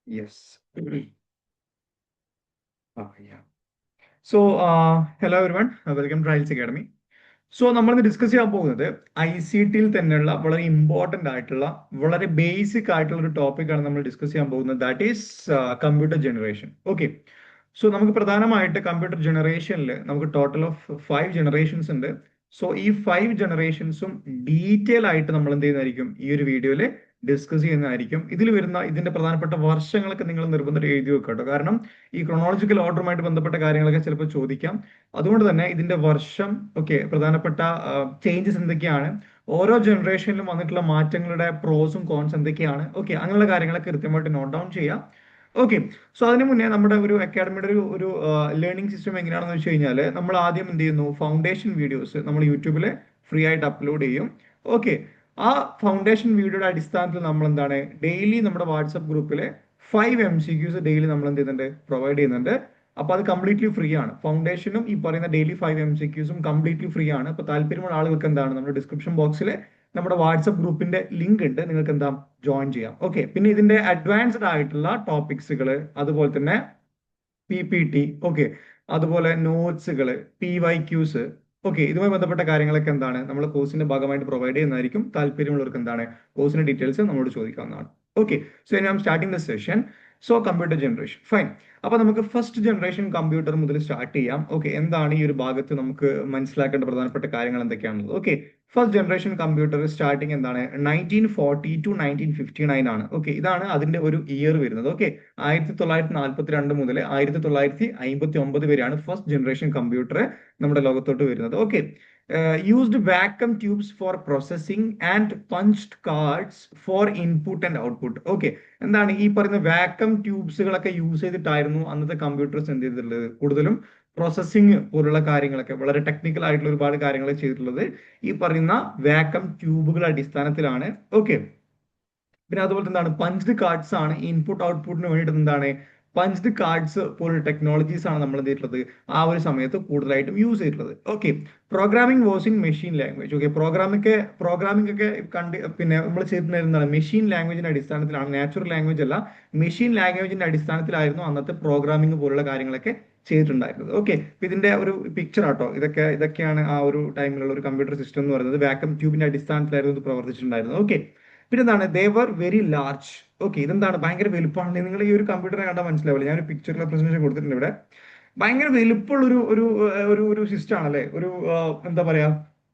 Yes. Yeah. So, hello everyone. Welcome to IELTS Academy. So നമ്മളിന്ന് discuss ചെയ്യാൻ പോകുന്നത് ICT-യിൽ തന്നെയുള്ള വളരെ ഇമ്പോർട്ടന്റ് ആയിട്ടുള്ള വളരെ ബേസിക് ആയിട്ടുള്ള ഒരു ടോപ്പിക്കാണ് നമ്മൾ ഡിസ്കസ് ചെയ്യാൻ പോകുന്നത്. That is computer generation. Okay. So നമുക്ക് പ്രധാനമായിട്ട് കമ്പ്യൂട്ടർ ജനറേഷനിൽ നമുക്ക് ടോട്ടൽ ഓഫ് 5 ജനറേഷൻസ് ഉണ്ട്. സോ ഈ 5 ജനറേഷൻസും ഡീറ്റെയിൽ ആയിട്ട് നമ്മൾ എന്ത് ചെയ്യുന്നതായിരിക്കും ഈ ഒരു വീഡിയോയിൽ ഡിസ്കസ് ചെയ്യുന്നതായിരിക്കും. ഇതിൽ വരുന്ന ഇതിന്റെ പ്രധാനപ്പെട്ട വർഷങ്ങളൊക്കെ നിങ്ങൾ നിർബന്ധമായിട്ട് എഴുതി വെക്കുക കേട്ടോ. കാരണം ഈ ക്രൊണോളജിക്കൽ ഓർഡറുമായിട്ട് ബന്ധപ്പെട്ട കാര്യങ്ങളൊക്കെ ചിലപ്പോൾ ചോദിക്കാം. അതുകൊണ്ട് തന്നെ ഇതിന്റെ വർഷം, ഓക്കെ, പ്രധാനപ്പെട്ട ചേഞ്ചസ് എന്തൊക്കെയാണ്, ഓരോ ജനറേഷനിലും വന്നിട്ടുള്ള മാറ്റങ്ങളുടെ പ്രോസും കോൺസ് എന്തൊക്കെയാണ്, ഓക്കെ, അങ്ങനെയുള്ള കാര്യങ്ങളൊക്കെ കൃത്യമായിട്ട് നോട്ട് ഡൗൺ ചെയ്യാം. ഓക്കെ. സോ അതിന് മുന്നേ നമ്മുടെ ഒരു അക്കാഡമിയുടെ ഒരു ലേണിംഗ് സിസ്റ്റം എങ്ങനെയാണെന്ന് വെച്ച് കഴിഞ്ഞാൽ നമ്മൾ ആദ്യം എന്ത് ചെയ്യുന്നു, ഫൗണ്ടേഷൻ വീഡിയോസ് നമ്മൾ യൂട്യൂബിൽ ഫ്രീ ആയിട്ട് അപ്ലോഡ് ചെയ്യും. ഓക്കെ. ആ ഫൗണ്ടേഷൻ വീഡിയോയുടെ അടിസ്ഥാനത്തിൽ നമ്മൾ എന്താണ് ഡെയിലി നമ്മുടെ വാട്സപ്പ് ഗ്രൂപ്പിലെ 5 MCQs ഡെയിലി നമ്മൾ എന്ത് ചെയ്യുന്നുണ്ട്, പ്രൊവൈഡ് ചെയ്യുന്നുണ്ട്. അപ്പൊ അത് കംപ്ലീറ്റ്ലി ഫ്രീ ആണ്. ഫൗണ്ടേഷനും ഈ പറയുന്ന ഡെയിലി 5 MCQസും കംപ്ലീറ്റ്ലി ഫ്രീ ആണ്. അപ്പൊ താല്പര്യമുള്ള ആളുകൾക്ക് എന്താണ് നമ്മുടെ ഡിസ്ക്രിപ്ഷൻ ബോക്സിൽ നമ്മുടെ വാട്സപ്പ് ഗ്രൂപ്പിന്റെ ലിങ്ക് ഉണ്ട്, നിങ്ങൾക്ക് എന്താ ജോയിൻ ചെയ്യാം. ഓക്കെ. പിന്നെ ഇതിന്റെ അഡ്വാൻസ്ഡ് ആയിട്ടുള്ള ടോപ്പിക്സുകൾ, അതുപോലെ തന്നെ PPT, ഓക്കെ, അതുപോലെ നോട്ട്സുകൾ, PYQs, ഓക്കെ, ഇതുമായി ബന്ധപ്പെട്ട കാര്യങ്ങളൊക്കെ എന്താണ് നമ്മൾ കോഴ്സിന്റെ ഭാഗമായിട്ട് പ്രൊവൈഡ് ചെയ്യുന്നതായിരിക്കും. താല്പര്യമുള്ളവർക്ക് എന്താണ് കോഴ്സിന്റെ ഡീറ്റെയിൽസ് നമ്മളോട് ചോദിക്കാവുന്നതാണ്. Okay. So I am starting the session. So computer generation, fine. അപ്പൊ നമുക്ക് ഫസ്റ്റ് ജനറേഷൻ കമ്പ്യൂട്ടർ മുതൽ സ്റ്റാർട്ട് ചെയ്യാം. ഓക്കെ. എന്താണ് ഈ ഒരു ഭാഗത്ത് നമുക്ക് മനസ്സിലാക്കേണ്ട പ്രധാനപ്പെട്ട കാര്യങ്ങൾ എന്തൊക്കെയാണുള്ളത്. Okay. First generation computer starting എന്താണ് 1940 ടു 1959 ആണ്. ഓക്കെ. ഇതാണ് അതിന്റെ ഒരു ഇയർ വരുന്നത്. ഓക്കെ. 1942 മുതൽ 1959 വരെയാണ് ഫസ്റ്റ് ജനറേഷൻ കമ്പ്യൂട്ടർ നമ്മുടെ ലോകത്തോട്ട് വരുന്നത്. Okay. Used vacuum tubes for processing and punched cards for input and output. Okay. എന്താണ് ഈ പറയുന്ന വാക്വം ട്യൂബ്സുകളൊക്കെ യൂസ് ചെയ്തിട്ടായിരുന്നു അന്നത്തെ കമ്പ്യൂട്ടേഴ്സ് എന്ത് ചെയ്തിട്ടുള്ളത്, കൂടുതലും പ്രോസസ്സിംഗ് പോലുള്ള കാര്യങ്ങളൊക്കെ വളരെ ടെക്നിക്കൽ ആയിട്ടുള്ള ഒരുപാട് കാര്യങ്ങൾ ചെയ്തിട്ടുള്ളത് ഈ പറയുന്ന വാക്വം ട്യൂബുകളുടെ അടിസ്ഥാനത്തിലാണ്. ഓക്കെ. പിന്നെ അതുപോലെ എന്താണ് പഞ്ച്ഡ് കാർഡ്സ് ആണ് ഇൻപുട്ട് ഔട്ട്പുട്ടിന് വേണ്ടിയിട്ട് എന്താണ് പഞ്ച്ഡ് കാർഡ്സ് പോലുള്ള ടെക്നോളജീസ് ആണ് നമ്മൾ എന്ത് ചെയ്തിട്ടുള്ളത് ആ ഒരു സമയത്ത് കൂടുതലായിട്ടും യൂസ് ചെയ്തിട്ടുള്ളത്. Okay. Programming was in machine language. Okay. Programming ഒക്കെ പിന്നെ നമ്മൾ ചെയ്തിട്ടുണ്ടായിരുന്നതാണ് മെഷീൻ ലാംഗ്വേജിന്റെ അടിസ്ഥാനത്തിലാണ്, നാച്ചുറൽ ലാംഗ്വേജ് അല്ല, മെഷീൻ ലാംഗ്വേജിന്റെ അടിസ്ഥാനത്തിലായിരുന്നു അന്നത്തെ പ്രോഗ്രാമിംഗ് പോലുള്ള കാര്യങ്ങളൊക്കെ ചെയ്തിട്ടുണ്ടായിരുന്നത്. ഓക്കെ. ഇതിന്റെ ഒരു പിക്ചർ ആട്ടോ, ഇതൊക്കെയാണ് ആ ഒരു ടൈമിലുള്ള ഒരു കമ്പ്യൂട്ടർ സിസ്റ്റം എന്ന് പറയുന്നത്. വാക്വം ട്യൂബിന്റെ അടിസ്ഥാനത്തിലായിരുന്നു ഇത് പ്രവർത്തിച്ചിട്ടുണ്ടായിരുന്നത്. ഓക്കെ. പിന്നെ എന്താണ് ദേവർ വെരി ലാർജ്. ഓക്കെ. ഇതെന്താണ് ഭയങ്കര വലുപ്പമാണ്. നിങ്ങൾ ഈ ഒരു കമ്പ്യൂട്ടറെ കണ്ടാൽ മനസ്സിലാവില്ല. ഞാൻ ഒരു പിക്ചറിലെ പ്രസന്റേഷൻ കൊടുത്തിട്ടുണ്ട് ഇവിടെ. ഭയങ്കര വലുപ്പമുള്ള ഒരു സിസ്റ്റം ആണ് അല്ലെ, എന്താ പറയാ,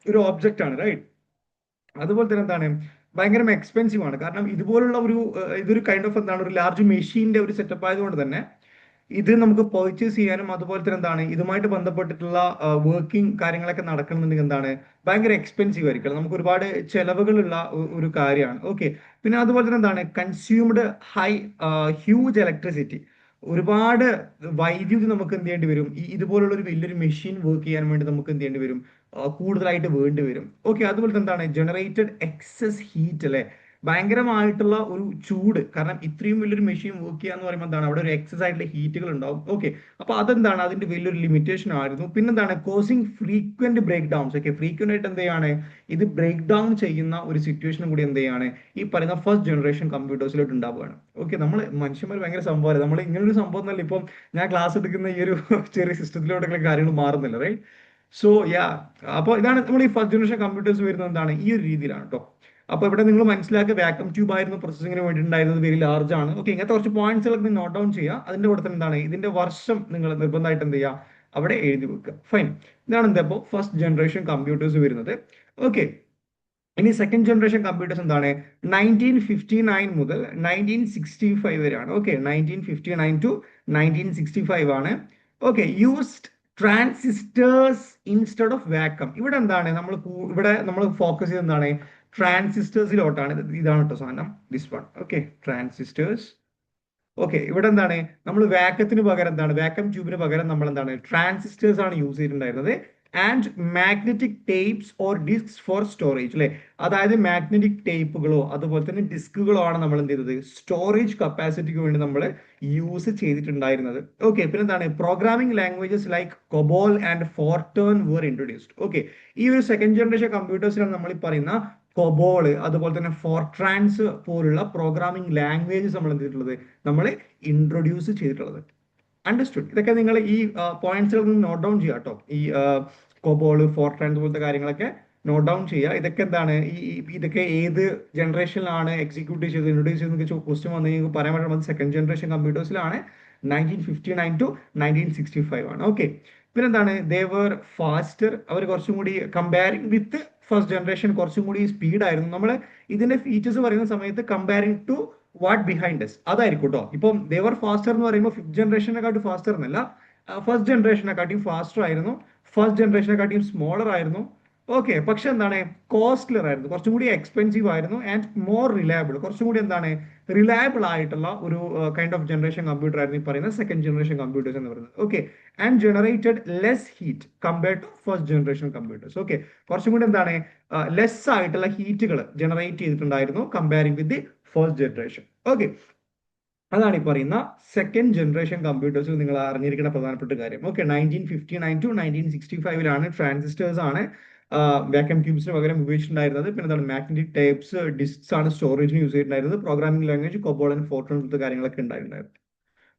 ഒരു ഓബ്ജക്റ്റ് ആണ്, റൈറ്റ്. അതുപോലെ തന്നെ എന്താണ് ഭയങ്കര എക്സ്പെൻസീവ് ആണ്. കാരണം ഇതുപോലുള്ള ഇതൊരു കൈൻഡ് ഓഫ് എന്താണ് ഒരു ലാർജ് മെഷീന്റെ ഒരു സെറ്റപ്പ് ആയതുകൊണ്ട് തന്നെ ഇത് നമുക്ക് പർച്ചേസ് ചെയ്യാനും അതുപോലെ തന്നെ എന്താണ് ഇതുമായിട്ട് ബന്ധപ്പെട്ടിട്ടുള്ള വർക്കിംഗ് കാര്യങ്ങളൊക്കെ നടക്കണമെന്നുണ്ടെങ്കിൽ എന്താണ് ഭയങ്കര എക്സ്പെൻസീവ് ആയിരിക്കും. നമുക്ക് ഒരുപാട് ചെലവുകളുള്ള ഒരു കാര്യമാണ്. ഓക്കെ. പിന്നെ അതുപോലെ തന്നെ എന്താണ് കൺസ്യൂംഡ് ഹൈ ഹ്യൂജ് ഇലക്ട്രിസിറ്റി. ഒരുപാട് വൈദ്യുതി നമുക്ക് എന്ത് ചെയ്യേണ്ടി വരും ഈ ഇതുപോലുള്ള ഒരു വലിയൊരു മെഷീൻ വർക്ക് ചെയ്യാൻ വേണ്ടി നമുക്ക് എന്ത് ചെയ്യേണ്ടി വരും, കൂടുതലായിട്ട് വേണ്ടി വരും. ഓക്കെ. അതുപോലെ എന്താണ് ജനറേറ്റഡ് എക്സസ് ഹീറ്റ് അല്ലെ, ഭയങ്കരമായിട്ടുള്ള ഒരു ചൂട്. കാരണം ഇത്രയും വലിയൊരു മെഷീൻ വർക്ക് ചെയ്യുക എന്ന് പറയുമ്പോൾ എന്താണ് അവിടെ ഒരു എക്സസ് ആയിട്ടുള്ള ഹീറ്റുകൾ ഉണ്ടാവും. ഓക്കെ. അപ്പൊ അതെന്താണ് അതിന്റെ വലിയൊരു ലിമിറ്റേഷൻ ആയിരുന്നു. പിന്നെന്താണ് causing frequent breakdowns. Okay. Frequent ആയിട്ട് എന്ത് ചെയ്യാണ് ഇത് ബ്രേക്ക് ഡൗൺ ചെയ്യുന്ന ഒരു സിറ്റുവേഷനും കൂടി എന്ത് ചെയ്യാണ് ഈ പറയുന്ന ഫസ്റ്റ് ജനറേഷൻ കമ്പ്യൂട്ടേഴ്സിലോട്ട് ഉണ്ടാവുകയാണ്. ഓക്കെ. നമ്മൾ മനുഷ്യന്മാർ ഭയങ്കര സംഭവമാണ്. നമ്മൾ ഇങ്ങനൊരു സംഭവം എന്നല്ല ഇപ്പം ഞാൻ ക്ലാസ് എടുക്കുന്ന ഈ ഒരു ചെറിയ സിസ്റ്റത്തിലോട്ടൊക്കെ കാര്യങ്ങൾ മാറുന്നില്ല, റൈറ്റ്. സോ യാ, അപ്പോൾ ഇതാണ് നമ്മൾ ഈ ഫസ്റ്റ് ജനറേഷൻ കമ്പ്യൂട്ടേഴ്സ് വരുന്നത് എന്താണ് ഈ ഒരു രീതിയിലാണ് കേട്ടോ. അപ്പൊ ഇവിടെ നിങ്ങൾ മനസ്സിലാക്കുക വാക്വം ട്യൂബ് ആയിരുന്നു പ്രോസസ്സിങ്ങിന് വേണ്ടിയിട്ടുണ്ടായിരുന്നത്, വെരി ലാർജ് ആണ്. ഓക്കെ. ഇങ്ങനത്തെ കുറച്ച് പോയിന്റ്സുകളൊക്കെ നോട്ട് ഡൗൺ ചെയ്യുക. അതിന്റെ കൂടെ തന്നെ എന്താണ് ഇതിന്റെ വർഷം നിങ്ങൾ നിർബന്ധമായിട്ട് എന്ത് ചെയ്യുക അവിടെ എഴുതി വെക്കുക. ഫൈൻ. ഇതാണ് എന്താ ഇപ്പോൾ ഫസ്റ്റ് ജനറേഷൻ കമ്പ്യൂട്ടേഴ്സ് വരുന്നത്. ഓക്കെ. ഇനി സെക്കൻഡ് ജനറേഷൻ കമ്പ്യൂട്ടേഴ്സ് എന്താണ് 1959 മുതൽ 1965 വരെയാണ്. ഓക്കെ. 1959 ടു 1965 ആണ്. Okay. Used transistors instead of vacuum. ഇവിടെ എന്താണ് ഇവിടെ നമ്മൾ ഫോക്കസ് ചെയ്ത് എന്താണ് ട്രാൻസിസ്റ്റേഴ്സിലോട്ടാണ്. ഇതാണ് കേട്ടോ സാധനം, this one. Okay. Transistors. Okay. ഇവിടെ എന്താണ് നമ്മൾ വാക്കത്തിന് പകരം എന്താണ് വാക്വം ട്യൂബിന് പകരം നമ്മൾ എന്താണ് ട്രാൻസിസ്റ്റേഴ്സ് ആണ് യൂസ് ചെയ്തിട്ടുണ്ടായിരുന്നത്. And magnetic tapes or disk for storage അല്ലെ, അതായത് മാഗ്നറ്റിക് ടേപ്പുകളോ അതുപോലെ തന്നെ ഡിസ്കുകളോ ആണ് നമ്മൾ എന്ത് ചെയ്തത് സ്റ്റോറേജ് കപ്പാസിറ്റിക്ക് വേണ്ടി നമ്മൾ യൂസ് ചെയ്തിട്ടുണ്ടായിരുന്നത്. ഓക്കെ. പിന്നെ എന്താണ് programming languages like COBOL and Fortran were introduced. Okay. ഈ ഒരു സെക്കൻഡ് ജനറേഷൻ കമ്പ്യൂട്ടേഴ്സിലാണ് നമ്മൾ ഈ പറയുന്ന കൊബോള്, അതുപോലെ തന്നെ ഫോർട്രാൻസ് പോലുള്ള പ്രോഗ്രാമിംഗ് ലാംഗ്വേജസ് നമ്മൾ എന്ത് ചെയ്തിട്ടുള്ളത്, നമ്മൾ ഇൻട്രൊഡ്യൂസ് ചെയ്തിട്ടുള്ളത്. അണ്ടർസ്റ്റുഡ്? ഇതൊക്കെ നിങ്ങൾ ഈ പോയിന്റ്സുകൾ നോട്ട് ഡൗൺ ചെയ്യുക കേട്ടോ. ഈ കൊബോള്, ഫോർട്രാൻസ് പോലത്തെ കാര്യങ്ങളൊക്കെ നോട്ട് ഡൗൺ ചെയ്യുക. ഇതൊക്കെ എന്താണ്, ഇതൊക്കെ ഏത് ജനറേഷനിലാണ് എക്സിക്യൂട്ട് ചെയ്ത് ഇൻട്രൊഡ്യൂസ് ചെയ്ത് ക്വസ്റ്റ്യൻ വന്നു കഴിഞ്ഞാൽ പറയാൻ പറ്റുന്നത് സെക്കൻഡ് ജനറേഷൻ കമ്പ്യൂട്ടേഴ്സിലാണ്. 1959 to 1965 ആണ്. ഓക്കെ. പിന്നെന്താണ്, ദേവർ ഫാസ്റ്റർ, അവർ കുറച്ചും കൂടി കമ്പയറിംഗ് വിത്ത് ഫസ്റ്റ് ജനറേഷൻ കുറച്ചും കൂടി സ്പീഡ് ആയിരുന്നു. നമ്മൾ ഇതിന്റെ ഫീച്ചേഴ്സ് പറയുന്ന സമയത്ത് comparing to what behind us അതായിരിക്കും കേട്ടോ. ഇപ്പം ദേവർ ഫാസ്റ്റർ എന്ന് പറയുമ്പോൾ ഫിഫ്ത് ജനറേഷനെക്കാട്ടും ഫാസ്റ്റർ എന്നല്ല, ഫസ്റ്റ് ജനറേഷനെക്കാട്ടിയും ഫാസ്റ്റർ ആയിരുന്നു, ഫസ്റ്റ് ജനറേഷനെക്കാട്ടിയും സ്മോളർ ആയിരുന്നു. ഓക്കെ. പക്ഷെ എന്താണ്, കോസ്റ്റ്ലർ ആയിരുന്നു, കുറച്ചും കൂടി എക്സ്പെൻസീവ് ആയിരുന്നു, ആൻഡ് മോർ റിലയബിൾ, കുറച്ചും കൂടി എന്താണ് റിലയബിൾ ആയിട്ടുള്ള ഒരു കൈൻഡ് ഓഫ് ജനറേഷൻ കമ്പ്യൂട്ടർ ആയിരുന്നു ഈ പറയുന്ന സെക്കൻഡ് ജനറേഷൻ കമ്പ്യൂട്ടേഴ്സ് എന്ന് പറയുന്നത്. Okay. And generated less heat compared to first generation computers. Okay. കുറച്ചും കൂടി എന്താണ് ലെസ് ആയിട്ടുള്ള ഹീറ്റുകൾ ജനറേറ്റ് ചെയ്തിട്ടുണ്ടായിരുന്നു comparing with the first generation. Okay. അതാണ് ഈ പറയുന്ന സെക്കൻഡ് ജനറേഷൻ കമ്പ്യൂട്ടേഴ്സിൽ നിങ്ങൾ അറിഞ്ഞിരിക്കുന്ന പ്രധാനപ്പെട്ട കാര്യം. ഓക്കെ. 1959 ടു 1965 ട്രാൻസിസ്റ്റേഴ്സ് ആണ് വാക്യൂം ട്യൂബ്സിന് പകരം ഉപയോഗിച്ചിട്ടുണ്ടായിരുന്നത്. പിന്നെ എന്താണ്, മാഗ്നറ്റിക് ടേപ്സ്, ഡിസ്ക്സ് ആണ് സ്റ്റോറേജിന് യൂസ് ചെയ്തിട്ടുണ്ടായിരുന്നത്. Programming language COBOL and Fortran പോലത്തെ കാര്യങ്ങളൊക്കെ ഉണ്ടായിട്ടുണ്ടായിരുന്നു.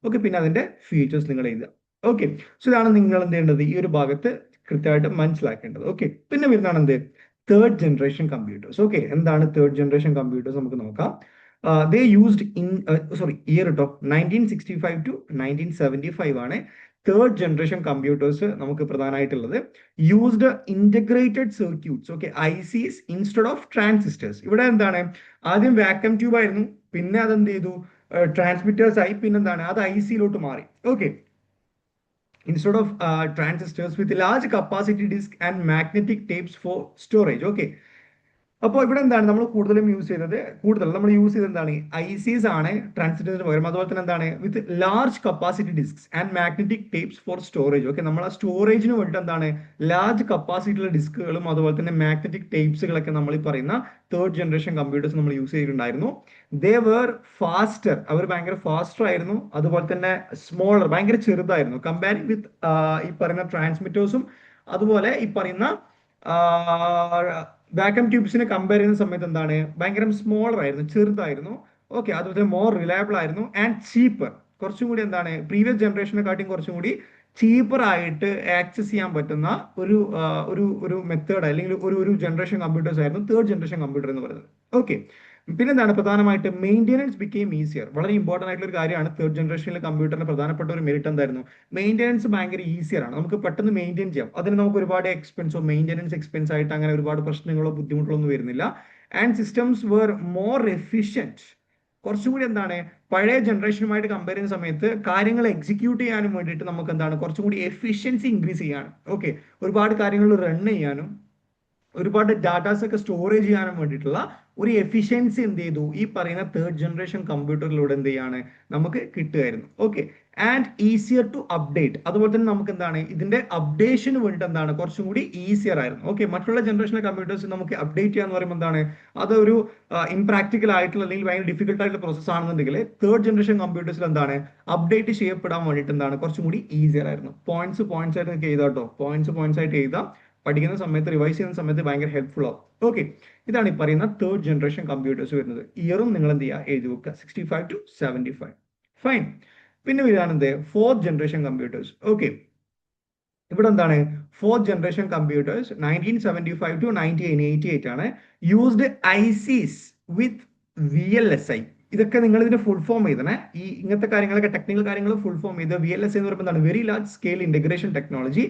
ഓക്കെ. പിന്നെ അതിന്റെ ഫീച്ചേഴ്സ് നിങ്ങൾ എഴുതുക. ഓക്കെ. സോ ഇതാണ് നിങ്ങൾ എന്ത് ചെയ്യേണ്ടത്, ഈ ഒരു ഭാഗത്ത് കൃത്യമായിട്ട് മനസ്സിലാക്കേണ്ടത്. ഓക്കെ. പിന്നെ വരുന്നതാണ് എന്ത്, തേർഡ് ജനറേഷൻ കമ്പ്യൂട്ടേഴ്സ്. ഓക്കെ. എന്താണ് തേർഡ് ജനറേഷൻ കമ്പ്യൂട്ടേഴ്സ് നമുക്ക് നോക്കാം. ദേ യൂസ്ഡ് ഇൻ ഇയർ കേട്ടോ 1965 ടു 1975 ആണ് തേർഡ് ജനറേഷൻ കമ്പ്യൂട്ടേഴ്സ് നമുക്ക് പ്രധാനമായിട്ടുള്ളത്. Used integrated circuits, okay, ICs instead of transistors. ഇവിടെ എന്താണ്, ആദ്യം വാക്യൂം ട്യൂബ് ആയിരുന്നു, പിന്നെ അതെന്ത് ചെയ്തു ട്രാൻസ്മിറ്റേഴ്സ് ആയി, പിന്നെന്താണ് അത് IC മാറി. Okay. Instead of transistors with large capacity disk and magnetic tapes for storage. Okay. അപ്പോൾ ഇവിടെ എന്താണ് നമ്മൾ കൂടുതലും യൂസ് ചെയ്തത്, നമ്മൾ യൂസ് ചെയ്തത് എന്താണ്, ICs ആണ് ട്രാൻസിസ്റ്ററിന് പകരം. അതുപോലെ തന്നെ എന്താണ്, with large capacity disks and magnetic tapes for storage. Okay. നമ്മൾ ആ സ്റ്റോറേജിന് വേണ്ടിയിട്ട് എന്താണ് ലാർജ് കപ്പാസിറ്റിയുള്ള ഡിസ്കുകളും അതുപോലെ തന്നെ മാഗ്നറ്റിക് ടേപ്സുകളൊക്കെ നമ്മൾ ഈ പറയുന്ന തേർഡ് ജനറേഷൻ കമ്പ്യൂട്ടേഴ്സ് നമ്മൾ യൂസ് ചെയ്തിട്ടുണ്ടായിരുന്നു. ദേ വേർ ഫാസ്റ്റർ, അവർ ഭയങ്കര ഫാസ്റ്റർ ആയിരുന്നു. അതുപോലെ തന്നെ സ്മോളർ, ഭയങ്കര ചെറുതായിരുന്നു കമ്പയറിംഗ് വിത്ത് ഈ പറയുന്ന ട്രാൻസ്മിറ്റേഴ്സും അതുപോലെ ഈ പറയുന്ന വാക്യൂം ട്യൂബ്സിനെ കമ്പയർ ചെയ്യുന്ന സമയത്ത് എന്താണ് ഭയങ്കര സ്മോളർ ആയിരുന്നു, ചെറുതായിരുന്നു. ഓക്കെ. അതുപോലെ മോർ റിലയബിൾ ആയിരുന്നു ആൻഡ് ചീപ്പർ, കുറച്ചും കൂടി എന്താണ് പ്രീവിയസ് ജനറേഷനെക്കാട്ടിയും കുറച്ചും കൂടി ചീപ്പർ ആയിട്ട് ആക്സസ് ചെയ്യാൻ പറ്റുന്ന ഒരു ഒരു മെത്തേഡ് അല്ലെങ്കിൽ ഒരു ജനറേഷൻ കമ്പ്യൂട്ടേഴ്സ് ആയിരുന്നു തേർഡ് ജനറേഷൻ കമ്പ്യൂട്ടർ എന്ന് പറയുന്നത്. ഓക്കെ. പിന്നെന്താണ് പ്രധാനമായിട്ട് മെയിൻ്റെനൻസ് ബിക്കെയിം ഈസിയർ. വളരെ ഇമ്പോർട്ടൻ്റ് ആയിട്ടുള്ള ഒരു കാര്യമാണ് തേർഡ് ജനറേഷനിലെ കമ്പ്യൂട്ടറിന് പ്രധാനപ്പെട്ട ഒരു മെറിറ്റ് എന്തായിരുന്നു, മെയിൻ്റെനൻസ് ഭയങ്കര ഈസിയർ ആണ്, നമുക്ക് പെട്ടെന്ന് മെയിൻറ്റെയിൻ ചെയ്യാം. അതിന് നമുക്ക് ഒരുപാട് എക്സ്പെൻസോ മെയിൻ്റെനൻസ് എക്സ്പെൻസ് ആയിട്ട് അങ്ങനെ ഒരുപാട് പ്രശ്നങ്ങളോ ബുദ്ധിമുട്ടുകളോ ഒന്നും വരുന്നില്ല. And systems where more efficient, കുറച്ചും കൂടി എന്താണ് പഴയ ജനറേഷനുമായിട്ട് കമ്പയർ ചെയ്യുന്ന സമയത്ത് കാര്യങ്ങൾ എക്സിക്യൂട്ട് ചെയ്യാനും വേണ്ടിയിട്ട് നമുക്ക് എന്താണ് കുറച്ചും കൂടി എഫിഷ്യൻസി ഇൻക്രീസ് ചെയ്യാനും, ഓക്കെ, ഒരുപാട് കാര്യങ്ങൾ റൺ ചെയ്യാനും ഒരുപാട് ഡാറ്റാസ് ഒക്കെ സ്റ്റോറേജ് ചെയ്യാനും വേണ്ടിയിട്ടുള്ള ഒരു എഫിഷ്യൻസി എന്ത് ചെയ്തു ഈ പറയുന്ന തേർഡ് ജനറേഷൻ കമ്പ്യൂട്ടറിലൂടെ എന്ത് ചെയ്യാണ് നമുക്ക് കിട്ടുമായിരുന്നു. Okay. And easier to update, അതുപോലെ തന്നെ നമുക്ക് എന്താണ് ഇതിന്റെ അപ്ഡേഷന് വേണ്ടിയിട്ട് എന്താണ് കുറച്ചും കൂടി ഈസിയർ ആയിരുന്നു. ഓക്കെ. മറ്റുള്ള ജനറേഷനിലെ കമ്പ്യൂട്ടേഴ്സ് നമുക്ക് അപ്ഡേറ്റ് ചെയ്യാന്ന് പറയുമ്പോൾ എന്താണ് അതൊരു ഇംപ്രാക്ടിക്കൽ ആയിട്ടുള്ള അല്ലെങ്കിൽ ഭയങ്കര ഡിഫിക്കൽട്ട് ആയിട്ടുള്ള പ്രോസസ് ആണെന്നുണ്ടെങ്കിൽ തേർഡ് ജനറേഷൻ കമ്പ്യൂട്ടേഴ്സിൽ എന്താണ് അപ്ഡേറ്റ് ചെയ്യപ്പെടാൻ വേണ്ടിയിട്ട് എന്താണ് കുറച്ചും കൂടി ഈസിയർ ആയിരുന്നു. പോയിന്റ്സ് ആയിട്ട് നിങ്ങൾക്ക് എഴുതാം കേട്ടോ, പോയിന്റ്സ് ആയിട്ട് എഴുതാം. പഠിക്കുന്ന സമയത്ത് റിവൈസ് ചെയ്യുന്ന സമയത്ത് ഭയങ്കര ഹെൽപ്ഫുൾ ആവും. ഓക്കെ. ഇതാണ് ഈ പറയുന്ന തേർഡ് ജനറേഷൻ കമ്പ്യൂട്ടേഴ്സ് വരുന്നത്. ഇയറും നിങ്ങൾ എന്ത് ചെയ്യുക എഴുതി വെക്കുക, 65 to 75. ഫൈൻ. പിന്നെ ഇതാണ് എന്ത് ഫോർത്ത് ജനറേഷൻ കമ്പ്യൂട്ടേഴ്സ്. ഓക്കെ. ഇവിടെ എന്താണ് ഫോർത്ത് ജനറേഷൻ കമ്പ്യൂട്ടേഴ്സ് 1975 to 1988 ആണ്. യൂസ്ഡ് ICs വിത്ത് VLSI. ഇതൊക്കെ നിങ്ങൾ ഇതിന്റെ ഫുൾ ഫോം ചെയ്തണേ. ഈ ഇങ്ങനത്തെ കാര്യങ്ങളൊക്കെ ടെക്നിക്കൽ കാര്യങ്ങൾ ഫുൾ ഫോം ചെയ്ത് VLSI എന്ന് പറയുമ്പോൾ എന്താണ് very large scale integration technology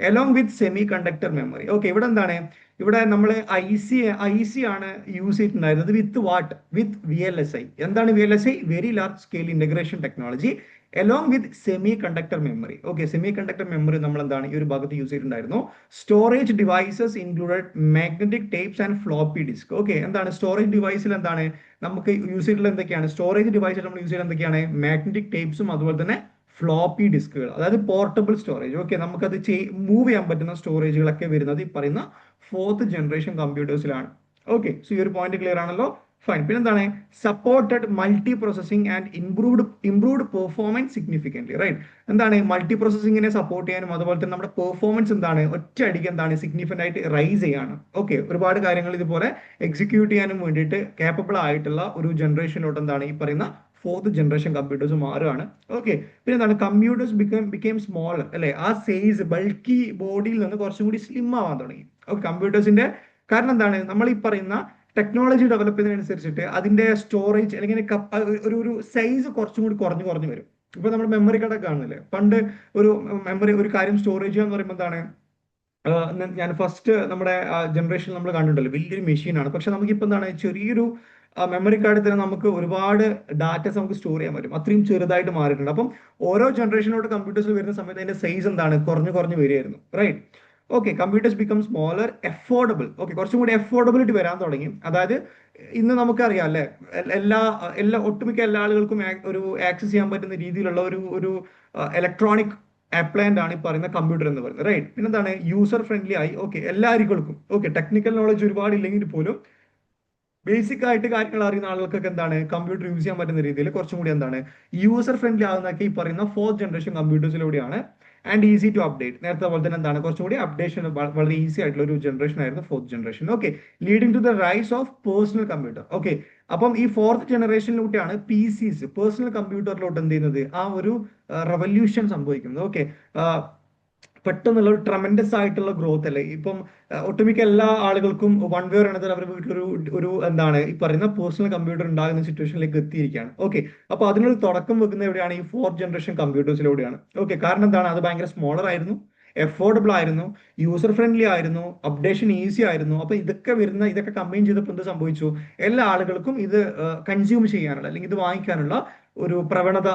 along with semiconductor memory. Okay. ഇവിടെ എന്താണ് ഇവിടെ നമ്മൾ IC ആണ് യൂസ് ചെയ്തിട്ടുണ്ടായിരുന്നത് വിത്ത് വാട്ട് വിത്ത് VLSI. എന്താണ് VLSI? Very large scale integration technology along with semiconductor memory. Okay. Semiconductor memory നമ്മൾ എന്താണ് ഈ ഒരു ഭാഗത്ത് യൂസ് ചെയ്തിട്ടുണ്ടായിരുന്നു. Storage devices included magnetic tapes and floppy disk. Okay. എന്താണ് സ്റ്റോറേജ് ഡിവൈസിൽ എന്താണ് നമുക്ക് യൂസ് ചെയ്തിട്ടുള്ള എന്തൊക്കെയാണ് സ്റ്റോറേജ് ഡിവൈസിൽ നമ്മൾ യൂസ് ചെയ്യുന്നത് എന്തൊക്കെയാണ് മാഗ്നറ്റിക് ടേപ്സും അതുപോലെ തന്നെ ഫ്ലോപ്പി ഡിസ്കുകൾ, അതായത് പോർട്ടബിൾ സ്റ്റോറേജ്. ഓക്കെ. നമുക്കത് മൂവ് ചെയ്യാൻ പറ്റുന്ന സ്റ്റോറേജുകളൊക്കെ വരുന്നത് ഈ പറയുന്ന ഫോർത്ത് ജനറേഷൻ കമ്പ്യൂട്ടേഴ്സിലാണ്. ഓക്കെ. സോ ഈ ഒരു പോയിന്റ് ക്ലിയർ ആണല്ലോ. ഫൈൻ. പിന്നെ എന്താണ് supported multiprocessing and improved performance significantly, right. എന്താണ് മൾട്ടി പ്രോസസിങ്ങിനെ സപ്പോർട്ട് ചെയ്യാനും അതുപോലെ തന്നെ നമ്മുടെ പെർഫോമൻസ് എന്താണ് ഒറ്റ അടിക്ക് എന്താണ് സിഗ്നിഫിക്കൻ്റ് ആയിട്ട് റൈസ് ചെയ്യാണ്. ഓക്കെ, ഒരുപാട് കാര്യങ്ങൾ ഇതുപോലെ എക്സിക്യൂട്ട് ചെയ്യാനും വേണ്ടിയിട്ട് കേപ്പബിൾ ആയിട്ടുള്ള ഒരു ജനറേഷനിലോട്ട് എന്താണ് ഈ പറയുന്ന ഫോർത്ത് ജനറേഷൻ കമ്പ്യൂട്ടേഴ്സ് മാറുകയാണ്. ഓക്കെ, പിന്നെ എന്താണ് കമ്പ്യൂട്ടേഴ്സ് ബിക്കം സ്മോളർ, അല്ലെ. ആ സൈസ് ബൾക്കി ബോഡിയിൽ നിന്ന് കുറച്ചും കൂടി സ്ലിം ആവാൻ തുടങ്ങി. ഓക്കെ, കമ്പ്യൂട്ടേഴ്സിന്റെ കാരണം എന്താണ് നമ്മൾ ഈ പറയുന്ന ടെക്നോളജി ഡെവലപ്പ് ചെയ്യുന്നതിനനുസരിച്ചിട്ട് അതിന്റെ സ്റ്റോറേജ് അല്ലെങ്കിൽ ഒരു സൈസ് കുറച്ചും കൂടി കുറഞ്ഞു കുറഞ്ഞു വരും. ഇപ്പൊ നമ്മൾ മെമ്മറി കാർഡൊക്കെ കാണുന്നില്ലേ, പണ്ട് ഒരു മെമ്മറി ഒരു കാര്യം സ്റ്റോറേജ് ചെയ്യുക എന്ന് പറയുമ്പോൾ എന്താണ് ഞാൻ ഫസ്റ്റ് നമ്മുടെ ജനറേഷനിൽ നമ്മൾ കണ്ടിട്ടുണ്ടല്ലോ വലിയൊരു മെഷീനാണ്. പക്ഷെ നമുക്കിപ്പോൾ എന്താണ് ചെറിയൊരു മെമ്മറി കാർഡിൽ തന്നെ നമുക്ക് ഒരുപാട് ഡാറ്റസ് നമുക്ക് സ്റ്റോർ ചെയ്യാൻ പറ്റും. അത്രയും ചെറുതായിട്ട് മാറിയിട്ടുണ്ട്. അപ്പം ഓരോ ജനറേഷനിലോട്ട് കമ്പ്യൂട്ടേഴ്സ് വരുന്ന സമയത്ത് അതിന്റെ സൈസ് എന്താണ് കുറഞ്ഞു കുറഞ്ഞു വരികയായിരുന്നു, right. Okay, computers become smaller, affordable. Okay, കുറച്ചും കൂടി അഫോർഡബിലിറ്റി വരാൻ തുടങ്ങി. അതായത് ഇന്ന് നമുക്കറിയാം അല്ലെ, എല്ലാ എല്ലാ ഒട്ടുമിക്ക എല്ലാ ആളുകൾക്കും ഒരു ആക്സസ് ചെയ്യാൻ പറ്റുന്ന രീതിയിലുള്ള ഒരു ഇലക്ട്രോണിക് അപ്ലയൻ്റ് ആണ് ഈ പറയുന്ന കമ്പ്യൂട്ടർ എന്ന് പറയുന്നത്, റൈറ്റ്. പിന്നെന്താണ് യൂസർ ഫ്രണ്ട്ലി ആയി. ഓക്കെ, എല്ലാവർക്കും ഓക്കെ ടെക്നിക്കൽ നോളജ് ഒരുപാട് ഇല്ലെങ്കിൽ പോലും ബേസിക് ആയിട്ട് കാര്യങ്ങൾ അറിയുന്ന ആളുകൾക്കൊക്കെ എന്താണ് കമ്പ്യൂട്ടർ യൂസ് ചെയ്യാൻ പറ്റുന്ന രീതിയിൽ കുറച്ചും കൂടി എന്താണ് യൂസർ ഫ്രണ്ട്ലി ആകുന്നതൊക്കെ ഈ പറയുന്ന ഫോർത്ത് ജനറേഷൻ കമ്പ്യൂട്ടേഴ്സിലൂടെയാണ്. ആൻഡ് ഈസി ടു അപ്ഡേറ്റ്, നേരത്തെ പോലെ തന്നെ എന്താണ് കുറച്ചും കൂടി അപ്ഡേഷൻ വളരെ ഈസി ആയിട്ടുള്ള ഒരു ജനറേഷൻ ആയിരുന്നു fourth generation. Okay, leading to the rise of personal computer. Okay, അപ്പം ഈ ഫോർത്ത് ജനറേഷനിലൂടെയാണ് PCs പേഴ്സണൽ കമ്പ്യൂട്ടറിലോട്ട് എന്ത് ചെയ്യുന്നത് ആ ഒരു റെവല്യൂഷൻ സംഭവിക്കുന്നത്. ഓക്കെ, പെട്ടെന്നുള്ള ഒരു ട്രമൻഡസ് ആയിട്ടുള്ള ഗ്രോത്ത് അല്ലേ. ഇപ്പം ഒട്ടുമിക്ക എല്ലാ ആളുകൾക്കും വൺ വേ ആണെങ്കിൽ അവരുടെ വീട്ടിലൊരു ഒരു എന്താണ് ഈ പറയുന്ന പേഴ്സണൽ കമ്പ്യൂട്ടർ ഉണ്ടാകുന്ന സിറ്റുവേഷനിലേക്ക് എത്തിയിരിക്കുകയാണ്. ഓക്കെ, അപ്പൊ അതിനൊരു തുടക്കം വെക്കുന്ന എവിടെയാണ് ഈ ഫോർത്ത് ജനറേഷൻ കമ്പ്യൂട്ടേഴ്സിലൂടെയാണ്. ഓക്കെ, കാരണം എന്താണ് അത് ഭയങ്കര സ്മോളർ ആയിരുന്നു, എഫോർഡബിൾ ആയിരുന്നു, യൂസർ ഫ്രണ്ട്ലി ആയിരുന്നു, അപ്ഡേഷൻ ഈസി ആയിരുന്നു. അപ്പൊ ഇതൊക്കെ കമ്പൈൻ ചെയ്തപ്പോൾ എന്ത് സംഭവിച്ചു, എല്ലാ ആളുകൾക്കും ഇത് കൺസ്യൂം ചെയ്യാനുള്ള അല്ലെങ്കിൽ ഇത് വാങ്ങിക്കാനുള്ള ഒരു പ്രവണത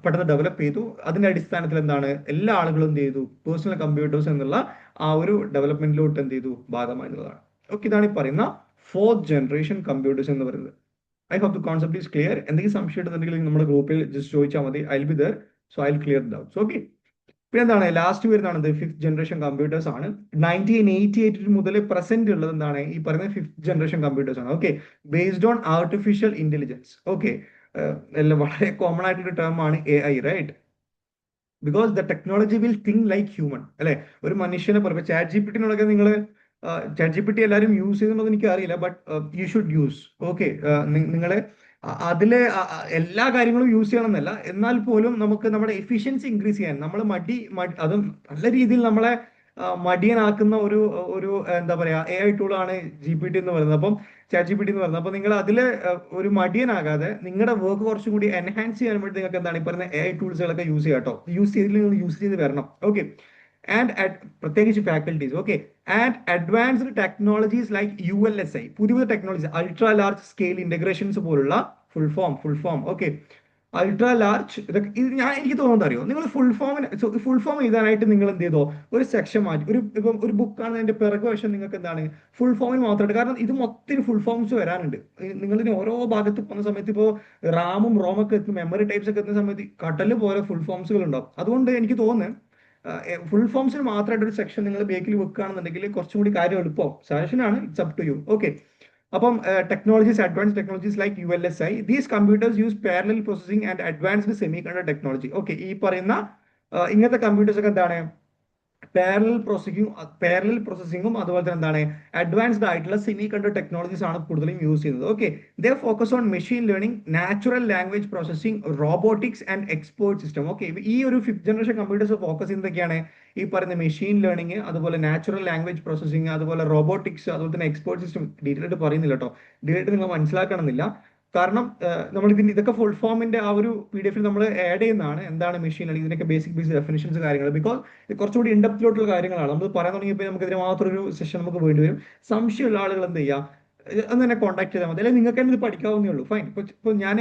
പെട്ടെന്ന് ഡെവലപ്പ് ചെയ്തു. അതിന്റെ അടിസ്ഥാനത്തിൽ എന്താണ് എല്ലാ ആളുകളും എന്ത് ചെയ്തു പേഴ്സണൽ കമ്പ്യൂട്ടേഴ്സ് എന്നുള്ള ആ ഒരു ഡെവലപ്മെന്റിലോട്ട് എന്ത് ചെയ്തു ഭാഗമായിട്ടുള്ളതാണ്. ഓക്കെ, ഇതാണ് ഈ പറയുന്ന ഫോർത്ത് ജനറേഷൻ കമ്പ്യൂട്ടേഴ്സ് എന്ന് പറയുന്നത്. I hope the concept is clear. എന്തെങ്കിലും സംശയം ഉണ്ടെങ്കിൽ നമ്മുടെ ഗ്രൂപ്പിൽ ജസ്റ്റ് ചോദിച്ചാൽ മതി, I will be there, so I will clear doubts. Okay, പിന്നെ എന്താണ് ലാസ്റ്റ് വരുന്നതാണ് ഫിഫ്ത് ജനറേഷൻ കമ്പ്യൂട്ടേഴ്സ് ആണ്. 1988 മുതൽ പ്രസന്റ് ഉള്ളത് എന്താണ് ഈ പറയുന്ന ഫിഫ്ത് ജനറേഷൻ കമ്പ്യൂട്ടേഴ്സ് ആണ്. Okay, based on artificial intelligence. Okay, എല്ലാം വളരെ കോമൺ ആയിട്ടുള്ള ടേം ആണ് AI, right. Because the technology will think like human, അല്ലെ. ഒരു മനുഷ്യനെ പോലെ ChatGPT നിങ്ങൾ ChatGPT എല്ലാവരും യൂസ് ചെയ്യുന്നുണ്ടോ എനിക്ക് അറിയില്ല, but you should use. Okay, നിങ്ങളെ അതിലെ എല്ലാ കാര്യങ്ങളും യൂസ് ചെയ്യണമെന്നല്ല, എന്നാൽ പോലും നമുക്ക് നമ്മുടെ എഫിഷ്യൻസി ഇൻക്രീസ് ചെയ്യാൻ നമ്മൾ അതും നല്ല രീതിയിൽ നമ്മളെ മടിയനാക്കുന്ന ഒരു ഒരു എന്താ പറയാ AI ടൂളാണ് GPT എന്ന് പറയുന്നത്. അപ്പം ChatGPT എന്ന് പറയുന്നത്. അപ്പൊ നിങ്ങൾ അതിൽ ഒരു മടിയനാകാതെ നിങ്ങളുടെ വർക്ക് കുറച്ചും കൂടി എൻഹാൻസ് ചെയ്യാൻ വേണ്ടി നിങ്ങൾക്ക് എന്താണ് ഈ പറയുന്ന AI ടൂൾസുകളൊക്കെ യൂസ് ചെയ്യാം കേട്ടോ. യൂസ് ചെയ്തില്ലെങ്കിൽ നിങ്ങൾ യൂസ് ചെയ്ത് വരണം. ഓക്കെ, ആൻഡ് പ്രത്യേകിച്ച് faculties. Okay, and advanced technologies like ULSI, പുതിയ technology ultra large scale integrations പോലുള്ള full form. Okay, ultra large ഇതൊക്കെ എനിക്ക് തോന്നുന്നത് അറിയോ, നിങ്ങൾ ഫുൾ ഫോം എഴുതാനായിട്ട് നിങ്ങൾ എന്ത് ചെയ്തോ ഒരു സെക്ഷൻ മാറ്റി ഇപ്പം ഒരു ബുക്കാണ് അതിന്റെ പിറകു വശം നിങ്ങൾക്ക് എന്താണ് ഫുൾ ഫോമിൽ മാത്രമായിട്ട്, കാരണം ഇത് മൊത്തം ഫുൾ ഫോംസ് വരാനുണ്ട്. നിങ്ങളിതിന് ഓരോ ഭാഗത്ത് പോകുന്ന സമയത്ത് ഇപ്പോൾ റാമും റോമൊക്കെ എത്തുന്ന മെമ്മറി ടൈപ്സ് ഒക്കെ എത്തുന്ന സമയത്ത് കടല് പോലെ ഫുൾ ഫോംസുകൾ ഉണ്ടാവും. അതുകൊണ്ട് എനിക്ക് തോന്നുന്നു ഫുൾ ഫോംസിന് മാത്രമായിട്ട് ഒരു സെക്ഷൻ നിങ്ങൾ ബേക്കിൽ വെക്കുകയാണെന്നുണ്ടെങ്കിൽ കുറച്ചും കൂടി കാര്യം എളുപ്പമാവും. സജഷനാണ്, it's up to you. Okay, അപ്പം advance technologies like ULSI, these computers use parallel processing and advanced semiconductor technology. Okay, ഈ പറയുന്ന ഇങ്ങനത്തെ കമ്പ്യൂട്ടേഴ്സ് ഒക്കെ എന്താണ് പാരലൽ പ്രോസസിംഗും അതുപോലെ തന്നെ എന്താണ് അഡ്വാൻസ്ഡ് ആയിട്ടുള്ള സെമി കണ്ടക്ടർ ടെക്നോളജീസ് ആണ് കൂടുതലും യൂസ് ചെയ്യുന്നത്. Okay, they focus on machine learning, natural language processing, robotics and expert system. Okay, ഈ ഒരു ഫിഫ്ത് ജനറേഷൻ കമ്പ്യൂട്ടേഴ്സ് ഫോക്കസ് ചെയ്യുന്നതൊക്കെയാണ് ഈ പറയുന്ന മെഷീൻ ലേണിംഗ്, അതുപോലെ നാച്ചുറൽ ലാംഗ്വേജ് പ്രോസസിംഗ്, അതുപോലെ റോബോട്ടിക്സ്, അതുപോലെ തന്നെ എക്സ്പേർട്ട് സിസ്റ്റം. ഡീറ്റെയിൽ ആയിട്ട് പറയുന്നില്ല കേട്ടോ, ഡീറ്റെയിൽ ആയിട്ട് നിങ്ങൾ മനസ്സിലാക്കണമെന്നില്ല. കാരണം നമ്മൾ ഇതൊക്കെ ഫുൾ ഫോമിന്റെ ആ ഒരു PDF നമ്മൾ ആഡ് ചെയ്യുന്നതാണ് എന്താണ് മെഷീൻ ലേണിംഗ്, ഇതിനൊക്കെ ബേസിക് ഡെഫിനിഷൻസ് കാര്യങ്ങൾ. ബിക്കോസ് ഇത് കുറച്ചുകൂടി ഇൻഡെപ്തിലോട്ടുള്ള കാര്യങ്ങളാണ്. നമ്മൾ പറയാൻ തുടങ്ങിയപ്പോൾ നമുക്ക് ഇതിന് മാത്രം ഒരു സെഷൻ നമുക്ക് വേണ്ടി വരും. സംശയമുള്ള ആളുകൾ എന്ത് ചെയ്യുക എന്ന് തന്നെ കോൺടാക്ട് ചെയ്താൽ മതി, അല്ലെങ്കിൽ നിങ്ങൾക്ക് തന്നെ ഇത് പഠിക്കാവുന്നേ ഉള്ളൂ. ഫൈൻ. ഇപ്പൊ ഞാൻ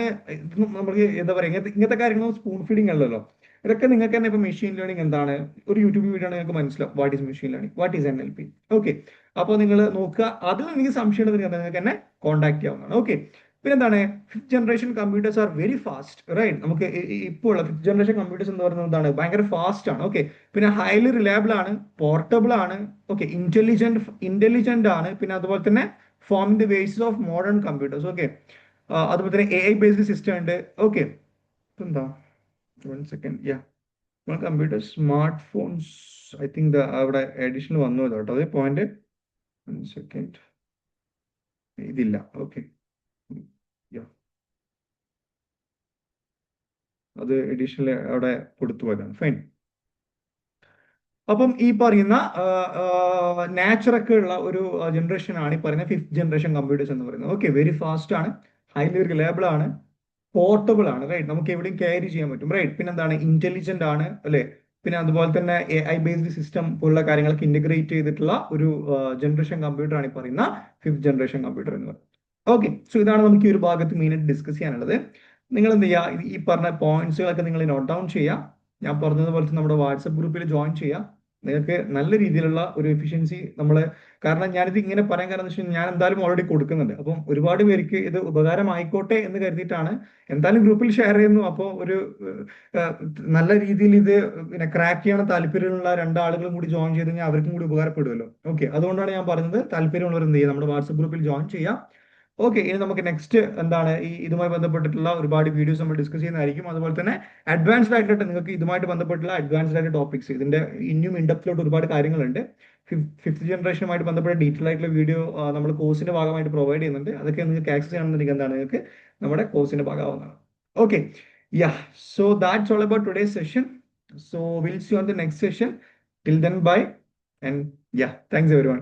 നമുക്ക് എന്താ പറയുക ഇങ്ങനത്തെ കാര്യങ്ങൾ സ്പൂൺ ഫീഡിങ് അല്ലല്ലോ. ഇതൊക്കെ നിങ്ങൾക്ക് തന്നെ ഇപ്പൊ മെഷീൻ ലേണിംഗ് എന്താണ് ഒരു യൂട്യൂബ് വീഡിയോ ആണ് നിങ്ങൾക്ക് മനസ്സിലാവും. What is machine learning, what is NLP. Okay, അപ്പോൾ നിങ്ങൾ നോക്കുക, അതിൽ നിങ്ങൾക്ക് സംശയം ഉണ്ടെങ്കിൽ നിങ്ങൾക്ക് തന്നെ കോൺടാക്ട് ചെയ്യാവുന്നതാണ്. ഓക്കെ, പിന്നെ എന്താണ് fifth generation computers are very fast, right. നമുക്ക് ഇപ്പോൾ ഉള്ള ഫിഫ്ത് ജനറേഷൻ കമ്പ്യൂട്ടേഴ്സ് എന്ന് പറയുന്നത് എന്താണ് ഭയങ്കര ഫാസ്റ്റ് ആണ്. ഓക്കെ, പിന്നെ ഹൈലി റിലയബിൾ ആണ്, പോർട്ടബിൾ ആണ്. ഓക്കെ, ഇന്റലിജന്റ് ആണ്, പിന്നെ അതുപോലെ തന്നെ form the basis of modern computers. Okay, അതുപോലെ തന്നെ AI ബേസ്ഡ് സിസ്റ്റം ഉണ്ട്. ഓക്കെ, എന്താ, 1 second, yeah, computer smart phones, I think അവിടെ എഡിഷൻ വന്നു കേട്ടോ, അതേ പോയിന്റ്. 1 സെക്കൻഡ്, ഇതില്ല. ഓക്കെ, യാ, അത് എഡിഷനിൽ അവിടെ കൊടുത്തു പോയതാണ്. ഫൈൻ. അപ്പം ഈ പറയുന്ന നാച്ചറൊക്കെ ഉള്ള ഒരു ജനറേഷൻ ആണ് ഈ പറയുന്ന 5th ജനറേഷൻ കമ്പ്യൂട്ടേഴ്സ് എന്ന് പറയുന്നത്. ഓക്കെ, വെരി ഫാസ്റ്റ് ആണ്, ഹൈലി റിലയബിൾ ആണ്, പോർട്ടബിൾ ആണ്, റൈറ്റ്, നമുക്ക് എവിടെയും ക്യാരി ചെയ്യാൻ പറ്റും, റൈറ്റ്. പിന്നെ എന്താണ്, ഇന്റലിജന്റ് ആണ്, അല്ലെ. പിന്നെ അതുപോലെ തന്നെ AI ബേസ്ഡ് സിസ്റ്റം പോലുള്ള കാര്യങ്ങൾക്ക് ഇന്റഗ്രേറ്റ് ചെയ്തിട്ടുള്ള ഒരു ജനറേഷൻ കമ്പ്യൂട്ടർ ആണ് ഈ പറയുന്ന 5th ജനറേഷൻ കമ്പ്യൂട്ടർ എന്ന് പറയുന്നത്. ഓക്കെ, സോ ഇതാണ് നമുക്ക് ഈ ഒരു ഭാഗത്ത് മെയിനായിട്ട് ഡിസ്കസ് ചെയ്യാനുള്ളത്. നിങ്ങൾ എന്ത് ചെയ്യുക, ഈ പറഞ്ഞ പോയിന്റ്സുകളൊക്കെ നിങ്ങൾ നോട്ട് ഡൗൺ ചെയ്യുക. ഞാൻ പറഞ്ഞതുപോലെ നമ്മുടെ വാട്സപ്പ് ഗ്രൂപ്പിൽ ജോയിൻ ചെയ്യുക. നിങ്ങൾക്ക് നല്ല രീതിയിലുള്ള ഒരു എഫിഷ്യൻസി നമ്മൾ, കാരണം ഞാനിത് ഇങ്ങനെ പറയാൻ കാരണം എന്ന് വെച്ചാൽ ഞാൻ എന്തായാലും ഓൾറെഡി കൊടുക്കുന്നുണ്ട്. അപ്പം ഒരുപാട് പേർക്ക് ഇത് ഉപകാരമായിക്കോട്ടെ എന്ന് കരുതിയിട്ടാണ് എന്തായാലും ഗ്രൂപ്പിൽ ഷെയർ ചെയ്യുന്നു. അപ്പോൾ ഒരു ഏഹ്, നല്ല രീതിയിൽ ഇത് പിന്നെ ക്രാക്ക് ചെയ്യണം താല്പര്യമുള്ള രണ്ടാളുകളും കൂടി ജോയിൻ ചെയ്ത് കഴിഞ്ഞാൽ അവർക്കും കൂടി ഉപകാരപ്പെടുമല്ലോ. ഓക്കെ, അതുകൊണ്ടാണ് ഞാൻ പറഞ്ഞത് താല്പര്യമുള്ളവർ എന്ത് ചെയ്യുക, നമ്മുടെ വാട്സപ്പ് ഗ്രൂപ്പിൽ ജോയിൻ ചെയ്യാം. ഓക്കെ, ഇനി നമുക്ക് നെക്സ്റ്റ് എന്താണ്, ഇതുമായി ബന്ധപ്പെട്ടിട്ടുള്ള ഒരുപാട് വീഡിയോസ് നമ്മൾ ഡിസ്കസ് ചെയ്യുന്നതായിരിക്കും. അതുപോലെ തന്നെ അഡ്വാൻസ്ഡ് ആയിട്ട് നിങ്ങൾക്ക് ഇതുമായിട്ട് ബന്ധപ്പെട്ടുള്ള അഡ്വാൻസ്ഡ് ആയിട്ട് ടോപ്പിക്സ്, ഇതിന്റെ ഇനിയും ഇൻഡെപ്തിലോട്ട് ഒരുപാട് കാര്യങ്ങളുണ്ട്. 5th ജനറേഷനുമായിട്ട് ബന്ധപ്പെട്ട ഡീറ്റെയിൽ ആയിട്ടുള്ള വീഡിയോ നമ്മൾ കോഴ്സിന്റെ ഭാഗമായിട്ട് പ്രൊവൈഡ് ചെയ്യുന്നുണ്ട്. അതൊക്കെ നിങ്ങൾക്ക് ആക്സസ് ചെയ്യണമെന്നുണ്ടെങ്കിൽ എന്താണ്, നിങ്ങൾക്ക് നമ്മുടെ കോഴ്സിന്റെ ഭാഗമാവുന്നതാണ്. Okay, yeah, so that's all about today's session. So will see on the next session. Till then bye, and yeah, thanks everyone.